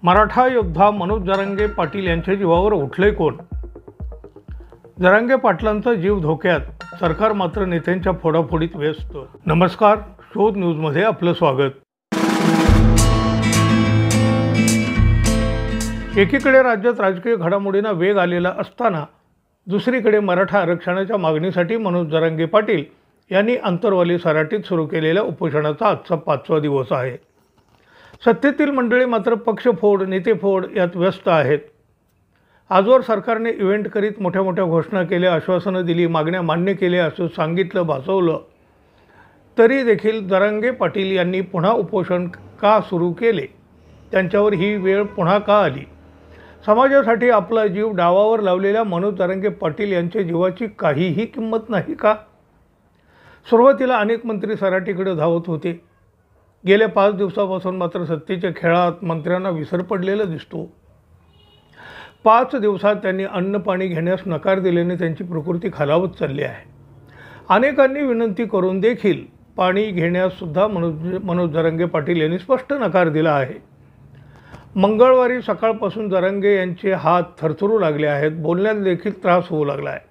मराठा योद्धा मनोज जरांगे पाटील यांच्या जीवावर उठले कोण? जरांगे पाटलांचा जीव धोक्यात, सरकार मात्र नेत्यांच्या फोडाफोडीत व्यस्त. नमस्कार, शोध न्यूजमध्ये आपलं स्वागत. एकीकडे राज्यात राजकीय घडामोडींना वेग आलेला असताना दुसरीकडे मराठा आरक्षणाच्या मागणीसाठी मनोज जरांगे पाटील यांनी अंतरवाली सराटीत सुरू केलेल्या उपोषणाचा आजचा 5वा दिवस आहे. सत्तेतील मंडळी मात्र पक्षफोड, नेतेफोड यात व्यस्त आहेत. आजवर सरकारने इव्हेंट करीत मोठ्या मोठ्या घोषणा केल्या, आश्वासनं दिली, मागण्या मान्य केल्या असं सांगितलं, भासवलं, तरी देखील जरांगे पाटील यांनी पुन्हा उपोषण का सुरू केले? त्यांच्यावर ही वेळ पुन्हा का आली? समाजासाठी आपला जीव डावावर लावलेल्या मनोज जरांगे पाटील यांच्या जीवाची काहीही किंमत नाही का? सुरुवातीला अनेक मंत्री सराटीकडे धावत होते. गेल्या 5 दिवसापासून मात्र सत्तेच्या खेळात मंत्र्यांना विसर पडलेला दिसतो. 5 दिवसात त्यांनी अन्न पाणी घेण्यास नकार दिल्याने त्यांची प्रकृती खालावत चालली आहे. अनेकांनी विनंती करून देखील पाणी घेण्यास सुद्धा मनोज जरांगे पाटील यांनी स्पष्ट नकार दिला आहे. मंगळवारी सकाळपासून जरांगे यांचे हात थरथरू लागले आहेत, बोलण्यात देखील त्रास होऊ लागला आहे.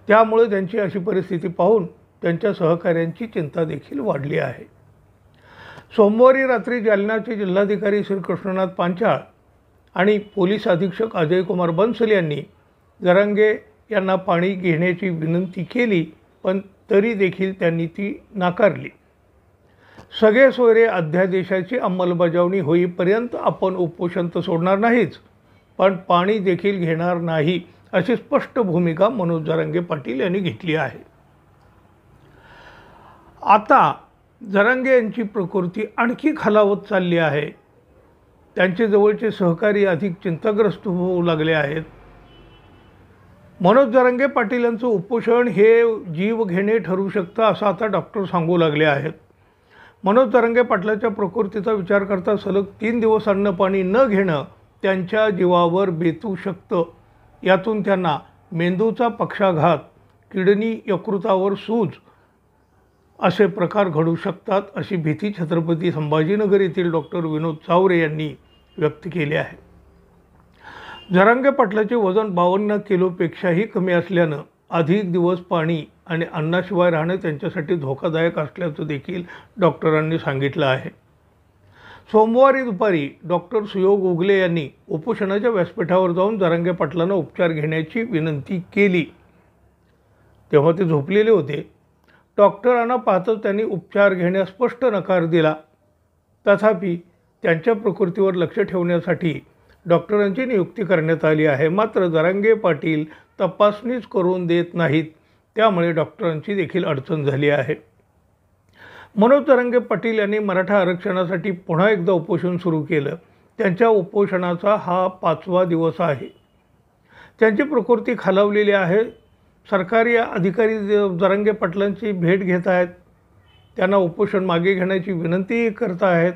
त्यामुळे त्यांची अशी परिस्थिती पाहून त्यांच्या सहकाऱ्यांची चिंता देखील वाढली आहे. सोमवारी रात्री जालन्याचे जिल्हाधिकारी श्री कृष्णनाथ पांचाळ आणि पोलीस अधीक्षक अजय कुमार बन्सल यांनी जरांगे यांना पाणी घेण्याची विनंती केली, पण तरी देखील त्यांनी ती नाकारली. सगळे सोयरे अध्यादेशाची अंमलबजावणी होईपर्यंत आपण उपोषण तर सोडणार नाहीच, पण पाणी देखील घेणार नाही, अशी स्पष्ट भूमिका मनोज जरांगे पाटील यांनी घेतली आहे. आता जरांगे यांची प्रकृती आणखी खालावत चालली आहे. त्यांचे जवळचे सहकारी अधिक चिंताग्रस्त होऊ लागले आहेत. मनोज जरांगे पाटील यांचं उपोषण हे जीव घेणे ठरू शकतं असं आता डॉक्टर सांगू लागले आहेत. मनोज जरांगे पाटलाच्या प्रकृतीचा विचार करता सलग 3 दिवस अन्न पाणी न घेणं त्यांच्या जीवावर बेतू शकतं. यातून त्यांना मेंदूचा पक्षाघात, किडनी यकृतावर सूज असे प्रकार घडू शकतात, अशी भीती छत्रपती संभाजीनगर येथील डॉक्टर विनोद चावरे यांनी व्यक्त केली आहे. जरांगे पाटलाचे वजन 52 किलोपेक्षाही कमी असल्यानं अधिक दिवस पाणी आणि अन्नाशिवाय राहणं त्यांच्यासाठी धोकादायक असल्याचं देखील डॉक्टरांनी सांगितलं आहे. सोमवारी दुपारी डॉक्टर सुयोग उगले यांनी उपोषणाच्या व्यासपीठावर जाऊन जरांगे पाटलांना उपचार घेण्याची विनंती केली. तेव्हा ते झोपलेले होते. डॉक्टरांना पाहतच त्यांनी उपचार घेण्यास स्पष्ट नकार दिला. तथापि त्यांच्या प्रकृतीवर लक्ष ठेवण्यासाठी डॉक्टरांची नियुक्ती करण्यात आली आहे. मात्र जरांगे पाटील तपासणीच करून देत नाहीत, त्यामुळे डॉक्टरांची देखील अडचण झाली आहे. मनोज जरांगे पाटील यांनी मराठा आरक्षणासाठी पुन्हा एकदा उपोषण सुरू केलं. त्यांच्या उपोषणाचा हा 5वा दिवस आहे. त्यांची प्रकृती खालावलेली आहे. सरकारी अधिकारी जरांगे पाटलांची भेट घेत आहेत, त्यांना उपोषण मागे घेण्याची विनंती करत आहेत.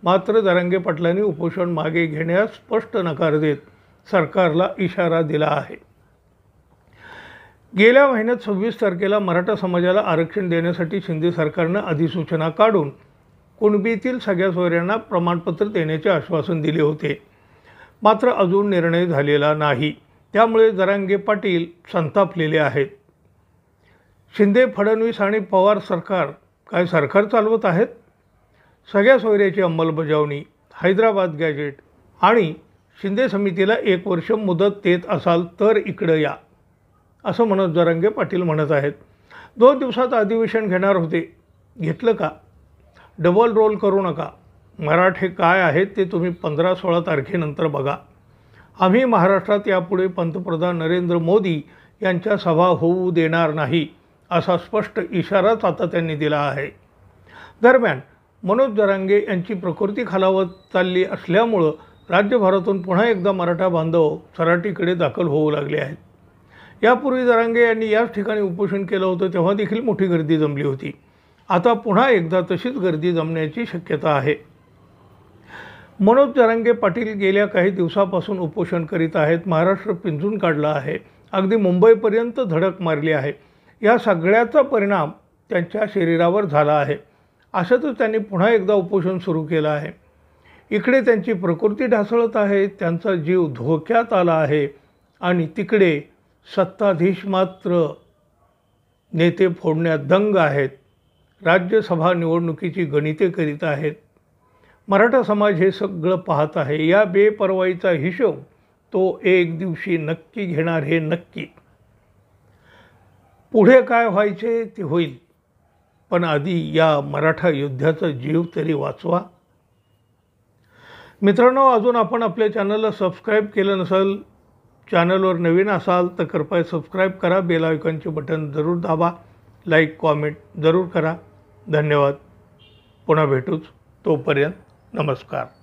मात्र जरांगे पाटलांनी उपोषण मागे घेण्यास स्पष्ट नकार देत सरकारला इशारा दिला आहे. गेल्या महिन्यात 26 तारखेला मराठा समाजाला आरक्षण देण्यासाठी शिंदे सरकारनं अधिसूचना काढून कुणबीतील सगळ्या सोयऱ्यांना प्रमाणपत्र देण्याचे आश्वासन दिले होते. मात्र अजून निर्णय झालेला नाही. त्यामुळे जरांगे पाटील संतापलेले आहेत. शिंदे, फडणवीस आणि पवार सरकार काय सरकार चालवत आहेत? सगळ्या सोयऱ्याची अंमलबजावणी, हैदराबाद गॅजेट आणि शिंदे समितीला 1 वर्ष मुदत देत असाल तर इकडं या, असं मनोज जरांगे पाटील म्हणत आहेत. 2 दिवसात अधिवेशन घेणार होते, घेतलं का? डबल रोल करू नका. मराठे काय आहेत ते तुम्ही 15-16 तारखेनंतर बघा. आम्ही महाराष्ट्रात यापुढे पंतप्रधान नरेंद्र मोदी यांच्या सभा होऊ देणार नाही, असा स्पष्ट इशाराच आता त्यांनी दिला आहे. दरम्यान मनोज जरांगे यांची प्रकृती खालावत चालली असल्यामुळं राज्यभरातून पुन्हा एकदा मराठा बांधव सराटीकडे दाखल होऊ लागले आहेत. यापूर्वी जरांगे यांनी याच ठिकाणी उपोषण केलं होतं, तेव्हा देखील मोठी गर्दी जमली होती. आता पुन्हा एकदा तशीच गर्दी जमण्याची शक्यता आहे. मनोज जरांगे पाटील गेल्या काही दिवसापासून उपोषण करीत आहेत. महाराष्ट्र पिंजून काढला आहे, अगदी मुंबईपर्यंत धडक मारली आहे. या सगळ्याचा परिणाम त्यांच्या शरीरावर झाला आहे. अशातच त्यांनी पुन्हा एकदा उपोषण सुरू केलं आहे. इकडे त्यांची प्रकृती ढासळत आहे, त्यांचा जीव धोक्यात आला आहे आणि तिकडे सत्ताधीश मात्र नेते फोडण्यात दंग आहेत. राज्यसभा निवडणुकीची गणिते करीत आहेत. मराठा समाज हे सगळं पाहत आहे. या बेपर्वाईचा हिशोब तो एक दिवशी नक्की घेणार हे नक्की. पुढे काय व्हायचे ते होईल, पण आधी या मराठा योद्ध्याचा जीव तरी वाचवा. मित्रांनो, अजून आपण आपल्या चॅनलला सबस्क्राईब केलं नसेल, चॅनलवर नवीन असाल तर कृपया सबस्क्राईब करा, बेल आयकॉनचे बटन जरूर दाबा, लाईक कॉमेंट जरूर करा. धन्यवाद. पुन्हा भेटूच. तोपर्यंत नमस्कार.